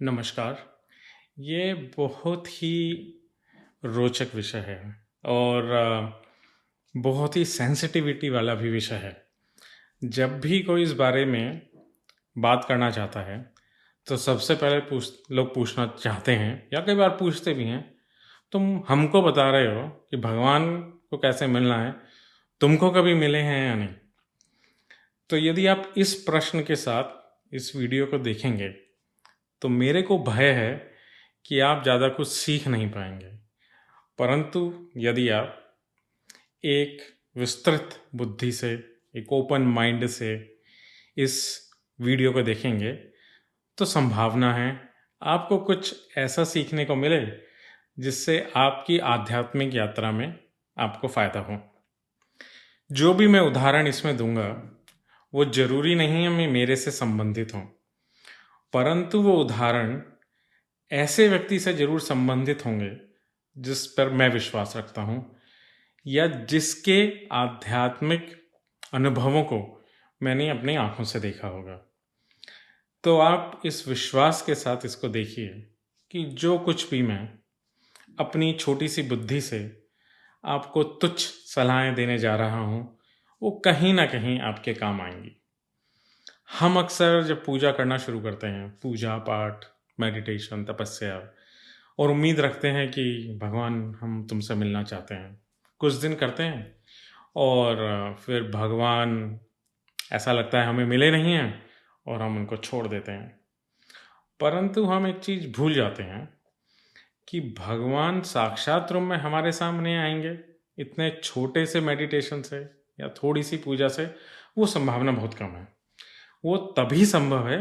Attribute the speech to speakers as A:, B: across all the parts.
A: नमस्कार। ये बहुत ही रोचक विषय है और बहुत ही सेंसिटिविटी वाला भी विषय है। जब भी कोई इस बारे में बात करना चाहता है, तो सबसे पहले लोग पूछना चाहते हैं या कई बार पूछते भी हैं, तुम हमको बता रहे हो कि भगवान को कैसे मिलना है, तुमको कभी मिले हैं या नहीं? तो यदि आप इस प्रश्न के साथ इस वीडियो को देखेंगे, तो मेरे को भय है कि आप ज़्यादा कुछ सीख नहीं पाएंगे। परंतु यदि आप एक विस्तृत बुद्धि से, एक ओपन माइंड से इस वीडियो को देखेंगे, तो संभावना है आपको कुछ ऐसा सीखने को मिले जिससे आपकी आध्यात्मिक यात्रा में आपको फ़ायदा हो। जो भी मैं उदाहरण इसमें दूंगा, वो ज़रूरी नहीं है मैं मेरे से संबंधित हों, परंतु वो उदाहरण ऐसे व्यक्ति से ज़रूर संबंधित होंगे जिस पर मैं विश्वास रखता हूँ या जिसके आध्यात्मिक अनुभवों को मैंने अपनी आंखों से देखा होगा। तो आप इस विश्वास के साथ इसको देखिए कि जो कुछ भी मैं अपनी छोटी सी बुद्धि से आपको तुच्छ सलाहें देने जा रहा हूँ, वो कहीं ना कहीं आपके काम आएंगी। हम अक्सर जब पूजा करना शुरू करते हैं, पूजा पाठ, मेडिटेशन, तपस्या, और उम्मीद रखते हैं कि भगवान हम तुमसे मिलना चाहते हैं, कुछ दिन करते हैं और फिर भगवान ऐसा लगता है हमें मिले नहीं हैं और हम उनको छोड़ देते हैं। परंतु हम एक चीज़ भूल जाते हैं कि भगवान साक्षात रूप में हमारे सामने आएंगे इतने छोटे से मेडिटेशन से या थोड़ी सी पूजा से, वो संभावना बहुत कम है। वो तभी संभव है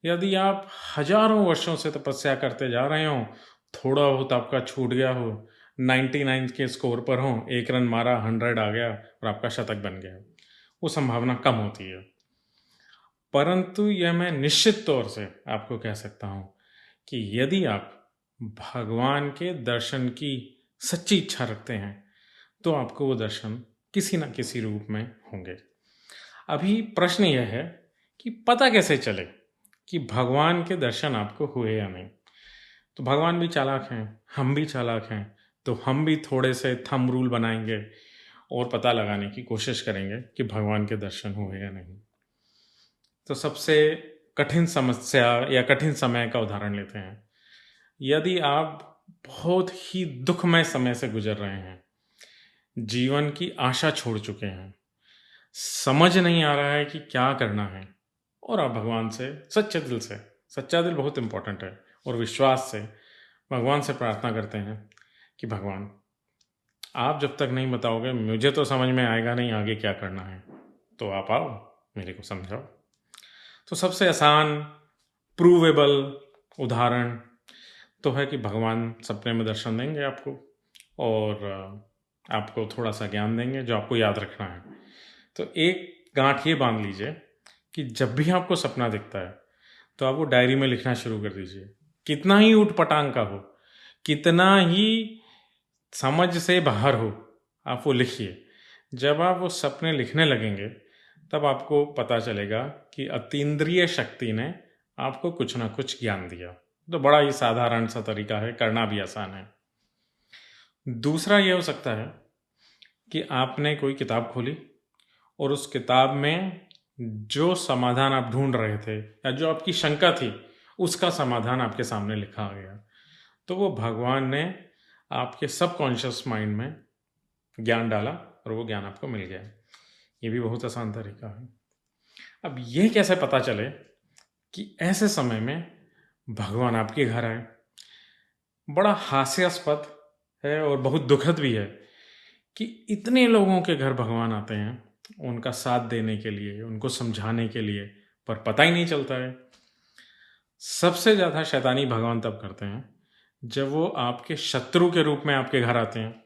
A: यदि आप हजारों वर्षों से तपस्या करते जा रहे हो, थोड़ा बहुत आपका छूट गया हो, 99 के स्कोर पर हो, एक रन मारा, 100 आ गया और आपका शतक बन गया, वो संभावना कम होती है। परंतु यह मैं निश्चित तौर से आपको कह सकता हूँ कि यदि आप भगवान के दर्शन की सच्ची इच्छा रखते हैं, तो आपको वो दर्शन किसी न किसी रूप में होंगे। अभी प्रश्न यह है कि पता कैसे चले कि भगवान के दर्शन आपको हुए या नहीं। तो भगवान भी चालाक हैं, हम भी चालाक हैं, तो हम भी थोड़े से थंब रूल बनाएंगे और पता लगाने की कोशिश करेंगे कि भगवान के दर्शन हुए या नहीं। तो सबसे कठिन समस्या या कठिन समय का उदाहरण लेते हैं। यदि आप बहुत ही दुखमय समय से गुजर रहे हैं, जीवन की आशा छोड़ चुके हैं, समझ नहीं आ रहा है कि क्या करना है, और आप भगवान से सच्चे दिल से, सच्चा दिल बहुत इंपॉर्टेंट है, और विश्वास से भगवान से प्रार्थना करते हैं कि भगवान, आप जब तक नहीं बताओगे मुझे तो समझ में आएगा नहीं आगे क्या करना है, तो आप आओ, मेरे को समझाओ। तो सबसे आसान प्रूवेबल उदाहरण तो है कि भगवान सपने में दर्शन देंगे आपको और आपको थोड़ा सा ज्ञान देंगे जो आपको याद रखना है। तो एक गांठ ये बांध लीजिए कि जब भी आपको सपना दिखता है, तो आप वो डायरी में लिखना शुरू कर दीजिए। कितना ही ऊट-पटांग का हो, कितना ही समझ से बाहर हो, आप वो लिखिए। जब आप वो सपने लिखने लगेंगे, तब आपको पता चलेगा कि अतीन्द्रिय शक्ति ने आपको कुछ ना कुछ ज्ञान दिया। तो बड़ा ही साधारण सा तरीका है, करना भी आसान है। दूसरा ये हो सकता है कि आपने कोई किताब खोली और उस किताब में जो समाधान आप ढूंढ रहे थे या जो आपकी शंका थी, उसका समाधान आपके सामने लिखा आ गया। तो वो भगवान ने आपके सबकॉन्शियस माइंड में ज्ञान डाला और वो ज्ञान आपको मिल गया। ये भी बहुत आसान तरीका है। अब ये कैसे पता चले कि ऐसे समय में भगवान आपके घर आए? बड़ा हास्यास्पद है और बहुत दुखद भी है कि इतने लोगों के घर भगवान आते हैं उनका साथ देने के लिए, उनको समझाने के लिए, पर पता ही नहीं चलता है। सबसे ज़्यादा शैतानी भगवान तब करते हैं जब वो आपके शत्रु के रूप में आपके घर आते हैं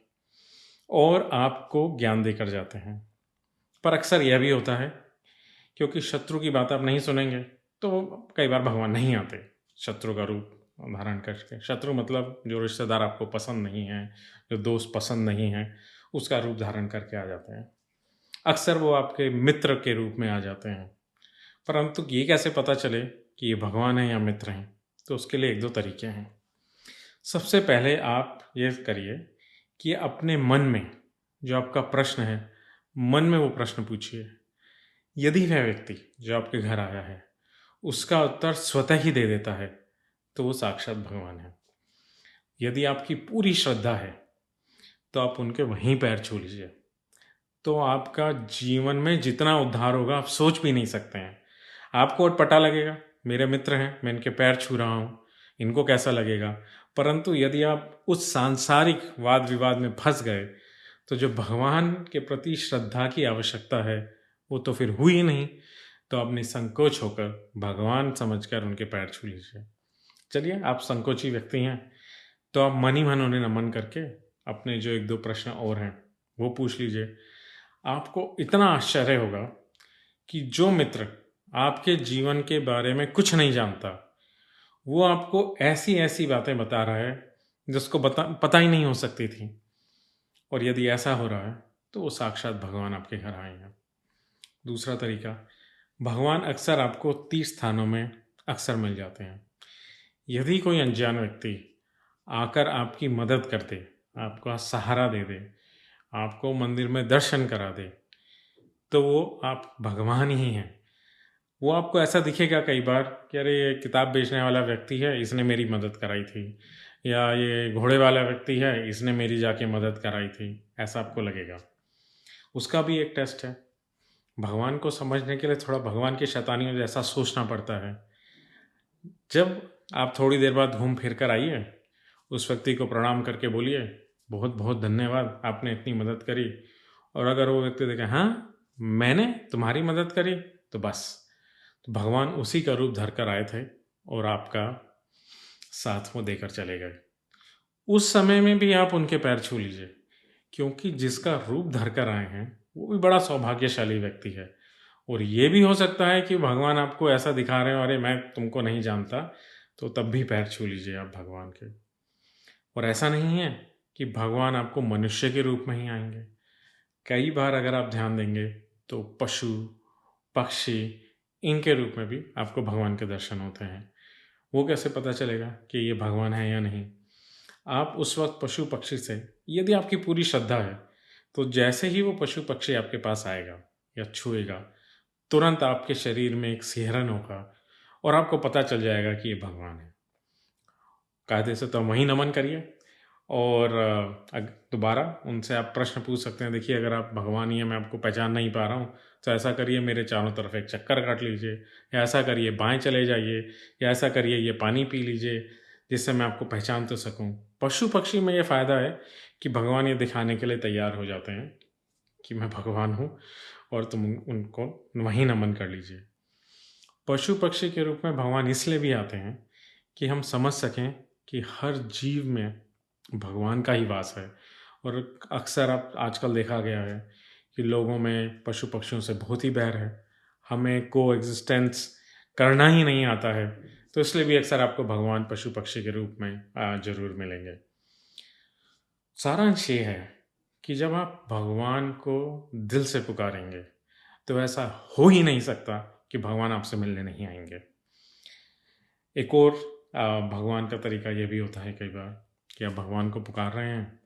A: और आपको ज्ञान देकर जाते हैं। पर अक्सर यह भी होता है क्योंकि शत्रु की बात आप नहीं सुनेंगे, तो कई बार भगवान नहीं आते शत्रु का रूप धारण करके। शत्रु मतलब जो रिश्तेदार आपको पसंद नहीं है, जो दोस्त पसंद नहीं है, उसका रूप धारण करके आ जाते हैं। अक्सर वो आपके मित्र के रूप में आ जाते हैं। परंतु ये कैसे पता चले कि ये भगवान है या मित्र हैं? तो उसके लिए 1-2 तरीके हैं। सबसे पहले आप ये करिए कि अपने मन में जो आपका प्रश्न है, मन में वो प्रश्न पूछिए। यदि वह व्यक्ति जो आपके घर आया है, उसका उत्तर स्वतः ही दे देता है, तो वो साक्षात भगवान है। यदि आपकी पूरी श्रद्धा है, तो आप उनके वहीं पैर छू लीजिए। तो आपका जीवन में जितना उद्धार होगा, आप सोच भी नहीं सकते हैं। आपको अटपटा लगेगा, मेरे मित्र हैं, मैं इनके पैर छू रहा हूँ, इनको कैसा लगेगा? परंतु यदि आप उस सांसारिक वाद-विवाद में फँस गए, तो जो भगवान के प्रति श्रद्धा की आवश्यकता है, वो तो फिर हुई ही नहीं। तो आप निसंकोच होकर भगवान समझकर उनके पैर छू लीजिए। चलिए, आप संकोची व्यक्ति हैं, तो आप मन ही मन उन्हें नमन करके अपने जो 1-2 प्रश्न और हैं, वो पूछ लीजिए। आपको इतना आश्चर्य होगा कि जो मित्र आपके जीवन के बारे में कुछ नहीं जानता, वो आपको ऐसी-ऐसी बातें बता रहा है, जिसको पता ही नहीं हो सकती थी। और यदि ऐसा हो रहा है, तो वो साक्षात भगवान आपके घर आए हैं। दूसरा तरीका, भगवान अक्सर आपको तीर्थ स्थानों में अक्सर मिल जाते हैं। यदि कोई अनजान व्यक्ति आकर आपकी मदद कर दे, आपका सहारा दे दे, आपको मंदिर में दर्शन करा दे, तो वो आप भगवान ही हैं। वो आपको ऐसा दिखेगा कई बार कि अरे ये किताब बेचने वाला व्यक्ति है, इसने मेरी मदद कराई थी, या ये घोड़े वाला व्यक्ति है, इसने मेरी जाके मदद कराई थी, ऐसा आपको लगेगा। उसका भी एक टेस्ट है। भगवान को समझने के लिए थोड़ा भगवान की शैतानियों जैसा सोचना पड़ता है। जब आप थोड़ी देर बाद घूम फिर कर आइए, उस व्यक्ति को प्रणाम करके बोलिए, बहुत बहुत धन्यवाद, आपने इतनी मदद करी। और अगर वो व्यक्ति देखे, हाँ मैंने तुम्हारी मदद करी, तो बस, तो भगवान उसी का रूप धर कर आए थे और आपका साथ वो देकर चले गए। उस समय में भी आप उनके पैर छू लीजिए, क्योंकि जिसका रूप धर कर आए हैं, वो भी बड़ा सौभाग्यशाली व्यक्ति है। और ये भी हो सकता है कि भगवान आपको ऐसा दिखा रहे हो, अरे मैं तुमको नहीं जानता, तो तब भी पैर छू लीजिए आप भगवान के। और ऐसा नहीं है कि भगवान आपको मनुष्य के रूप में ही आएंगे। कई बार अगर आप ध्यान देंगे, तो पशु, पक्षी, इनके रूप में भी आपको भगवान के दर्शन होते हैं। वो कैसे पता चलेगा कि ये भगवान है या नहीं? आप उस वक्त पशु पक्षी से, यदि आपकी पूरी श्रद्धा है, तो जैसे ही वो पशु पक्षी आपके पास आएगा या छुएगा, तुरंत आपके शरीर में एक सिहरन होगा और आपको पता चल जाएगा कि ये भगवान है। कायदे से तो वहीं नमन करिए और दोबारा उनसे आप प्रश्न पूछ सकते हैं। देखिए, अगर आप भगवान ही हैं, मैं आपको पहचान नहीं पा रहा हूँ, तो ऐसा करिए, मेरे चारों तरफ एक चक्कर काट लीजिए, या ऐसा करिए बाएं चले जाइए, या ऐसा करिए ये पानी पी लीजिए, जिससे मैं आपको पहचान तो सकूँ। पशु पक्षी में ये फ़ायदा है कि भगवान ये दिखाने के लिए तैयार हो जाते हैं कि मैं भगवान हूँ, और तुम उनको वहीं नमन कर लीजिए। पशु पक्षी के रूप में भगवान इसलिए भी आते हैं कि हम समझ सकें कि हर जीव में भगवान का ही वास है। और अक्सर आप आजकल देखा गया है कि लोगों में पशु पक्षियों से बहुत ही बैर है, हमें को एग्जिस्टेंस करना ही नहीं आता है। तो इसलिए भी अक्सर आपको भगवान पशु पक्षी के रूप में जरूर मिलेंगे। सारांश ये है कि जब आप भगवान को दिल से पुकारेंगे, तो ऐसा हो ही नहीं सकता कि भगवान आपसे मिलने नहीं आएंगे। एक और भगवान का तरीका ये भी होता है कई बार कि आप भगवान को पुकार रहे हैं,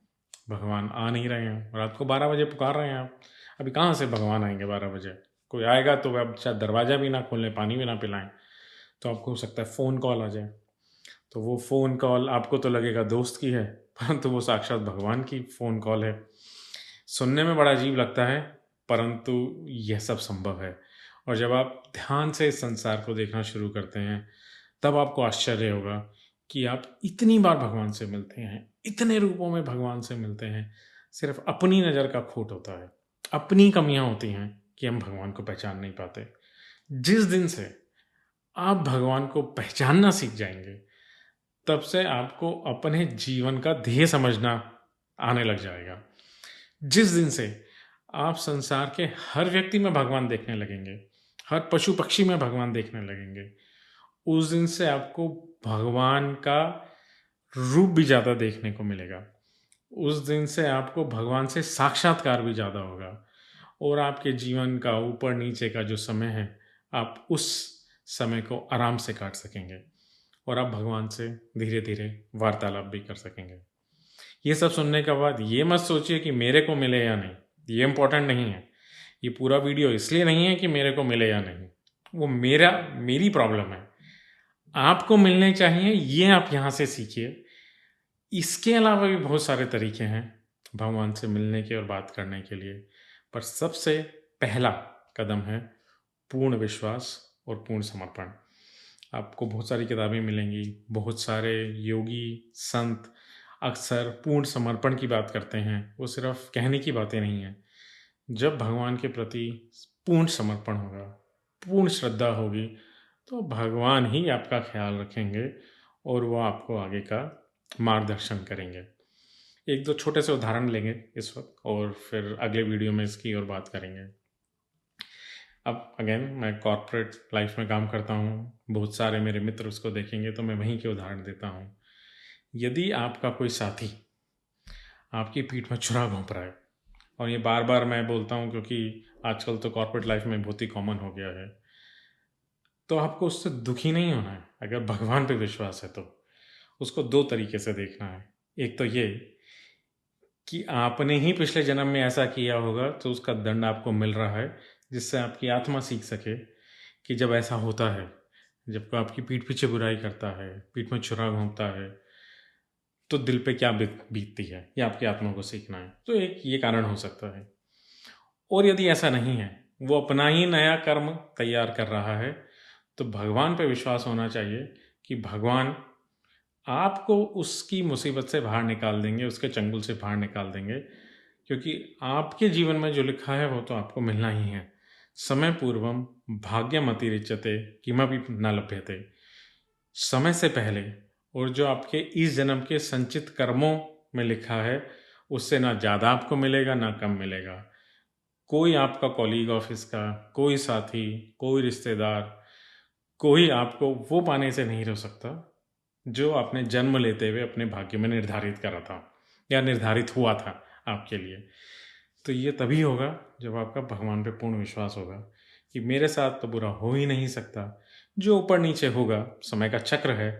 A: भगवान आ नहीं रहे हैं, और आपको 12 बजे पुकार रहे हैं आप। अभी कहाँ से भगवान आएंगे 12 बजे? कोई आएगा तो आप शायद दरवाज़ा भी ना खोलें, पानी भी ना पिलाएं, तो आपको हो सकता है फ़ोन कॉल आ जाए। तो वो फ़ोन कॉल आपको तो लगेगा दोस्त की है, परंतु वो साक्षात भगवान की फ़ोन कॉल है। सुनने में बड़ा अजीब लगता है, परंतु यह सब संभव है। और जब आप ध्यान से इस संसार को देखना शुरू करते हैं, तब आपको आश्चर्य होगा कि आप इतनी बार भगवान से मिलते हैं, इतने रूपों में भगवान से मिलते हैं। सिर्फ अपनी नज़र का खोट होता है, अपनी कमियां होती हैं कि हम भगवान को पहचान नहीं पाते। जिस दिन से आप भगवान को पहचानना सीख जाएंगे, तब से आपको अपने जीवन का ध्येय समझना आने लग जाएगा। जिस दिन से आप संसार के हर व्यक्ति में भगवान देखने लगेंगे, हर पशु पक्षी में भगवान देखने लगेंगे, उस दिन से आपको भगवान का रूप भी ज़्यादा देखने को मिलेगा। उस दिन से आपको भगवान से साक्षात्कार भी ज़्यादा होगा, और आपके जीवन का ऊपर नीचे का जो समय है, आप उस समय को आराम से काट सकेंगे। और आप भगवान से धीरे धीरे वार्तालाप भी कर सकेंगे। ये सब सुनने के बाद ये मत सोचिए कि मेरे को मिले या नहीं, ये इम्पोर्टेंट नहीं है। ये पूरा वीडियो इसलिए नहीं है कि मेरे को मिले या नहीं, वो मेरी प्रॉब्लम है। आपको मिलने चाहिए, ये आप यहाँ से सीखिए। इसके अलावा भी बहुत सारे तरीके हैं भगवान से मिलने के और बात करने के लिए, पर सबसे पहला कदम है पूर्ण विश्वास और पूर्ण समर्पण। आपको बहुत सारी किताबें मिलेंगी, बहुत सारे योगी संत अक्सर पूर्ण समर्पण की बात करते हैं। वो सिर्फ कहने की बातें नहीं हैं। जब भगवान के प्रति पूर्ण समर्पण होगा, पूर्ण श्रद्धा होगी, तो भगवान ही आपका ख्याल रखेंगे और वो आपको आगे का मार्गदर्शन करेंगे। एक दो छोटे से उदाहरण लेंगे इस वक्त और फिर अगले वीडियो में इसकी और बात करेंगे। अब अगेन मैं कॉर्पोरेट लाइफ में काम करता हूँ, बहुत सारे मेरे मित्र उसको देखेंगे तो मैं वहीं के उदाहरण देता हूँ। यदि आपका कोई साथी आपकी पीठ में छुरा घोंप रहा है, और ये बार बार मैं बोलता हूँ क्योंकि आजकल तो कॉर्पोरेट लाइफ में बहुत ही कॉमन हो गया है, तो आपको उससे दुखी नहीं होना है। अगर भगवान पे विश्वास है तो उसको दो तरीके से देखना है। एक तो ये कि आपने ही पिछले जन्म में ऐसा किया होगा तो उसका दंड आपको मिल रहा है, जिससे आपकी आत्मा सीख सके कि जब ऐसा होता है, जब कोई आपकी पीठ पीछे बुराई करता है, पीठ में छुरा घोंपता है, तो दिल पे क्या बीतती है, ये आपकी आत्मा को सीखना है। तो एक ये कारण हो सकता है। और यदि ऐसा नहीं है, वो अपना ही नया कर्म तैयार कर रहा है, तो भगवान पे विश्वास होना चाहिए कि भगवान आपको उसकी मुसीबत से बाहर निकाल देंगे, उसके चंगुल से बाहर निकाल देंगे, क्योंकि आपके जीवन में जो लिखा है वो तो आपको मिलना ही है। समय पूर्वम भाग्यमति रिच्यते किमपि न लभ्यते। समय से पहले और जो आपके इस जन्म के संचित कर्मों में लिखा है, उससे ना ज़्यादा आपको मिलेगा ना कम मिलेगा। कोई आपका कॉलीग ऑफिस का, कोई साथी, कोई रिश्तेदार, कोई आपको वो पाने से नहीं रोक सकता जो आपने जन्म लेते हुए अपने भाग्य में निर्धारित करा था या निर्धारित हुआ था आपके लिए। तो ये तभी होगा जब आपका भगवान पे पूर्ण विश्वास होगा कि मेरे साथ तो बुरा हो ही नहीं सकता। जो ऊपर नीचे होगा, समय का चक्र है,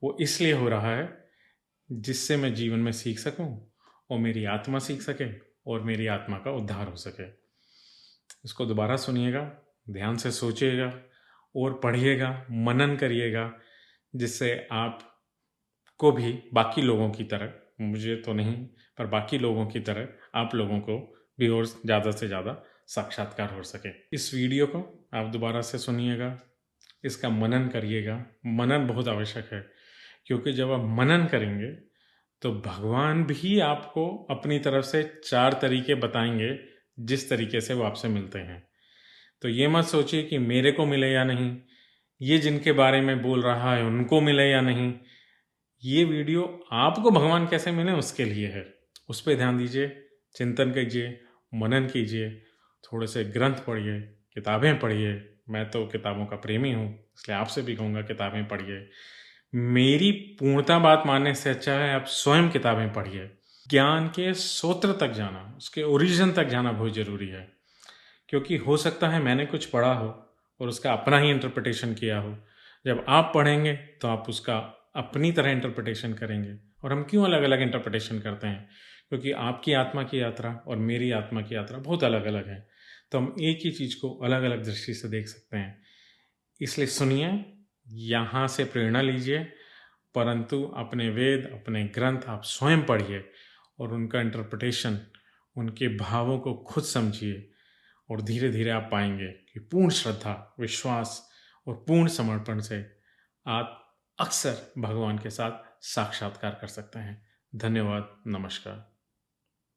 A: वो इसलिए हो रहा है जिससे मैं जीवन में सीख सकूं और मेरी आत्मा सीख सके और मेरी आत्मा का उद्धार हो सके। इसको दोबारा सुनिएगा, ध्यान से सोचिएगा और पढ़िएगा, मनन करिएगा, जिससे आप को भी बाकी लोगों की तरह, मुझे तो नहीं पर बाकी लोगों की तरह आप लोगों को भी और ज़्यादा से ज़्यादा साक्षात्कार हो सके। इस वीडियो को आप दोबारा से सुनिएगा, इसका मनन करिएगा। मनन बहुत आवश्यक है, क्योंकि जब आप मनन करेंगे तो भगवान भी आपको अपनी तरफ से 4 तरीके बताएंगे जिस तरीके से वो आपसे मिलते हैं। तो ये मत सोचिए कि मेरे को मिले या नहीं, ये जिनके बारे में बोल रहा है उनको मिले या नहीं। ये वीडियो आपको भगवान कैसे मिले उसके लिए है, उस पर ध्यान दीजिए, चिंतन कीजिए, मनन कीजिए, थोड़े से ग्रंथ पढ़िए, किताबें पढ़िए। मैं तो किताबों का प्रेमी हूँ, इसलिए आपसे भी कहूँगा किताबें पढ़िए। मेरी पूर्णता बात मानने से अच्छा है आप स्वयं किताबें पढ़िए। ज्ञान के स्रोत तक जाना, उसके ओरिजिन तक जाना बहुत ज़रूरी है, क्योंकि हो सकता है मैंने कुछ पढ़ा हो और उसका अपना ही इंटरप्रिटेशन किया हो। जब आप पढ़ेंगे तो आप उसका अपनी तरह इंटरप्रिटेशन करेंगे। और हम क्यों अलग अलग इंटरप्रिटेशन करते हैं? क्योंकि आपकी आत्मा की यात्रा और मेरी आत्मा की यात्रा बहुत अलग अलग है, तो हम एक ही चीज़ को अलग अलग दृष्टि से देख सकते हैं। इसलिए सुनिए, यहाँ से प्रेरणा लीजिए, परंतु अपने वेद, अपने ग्रंथ आप स्वयं पढ़िए और उनका इंटरप्रिटेशन, उनके भावों को खुद समझिए, और धीरे धीरे आप पाएंगे कि पूर्ण श्रद्धा, विश्वास और पूर्ण समर्पण से आप अक्सर भगवान के साथ साक्षात्कार कर सकते हैं। धन्यवाद, नमस्कार।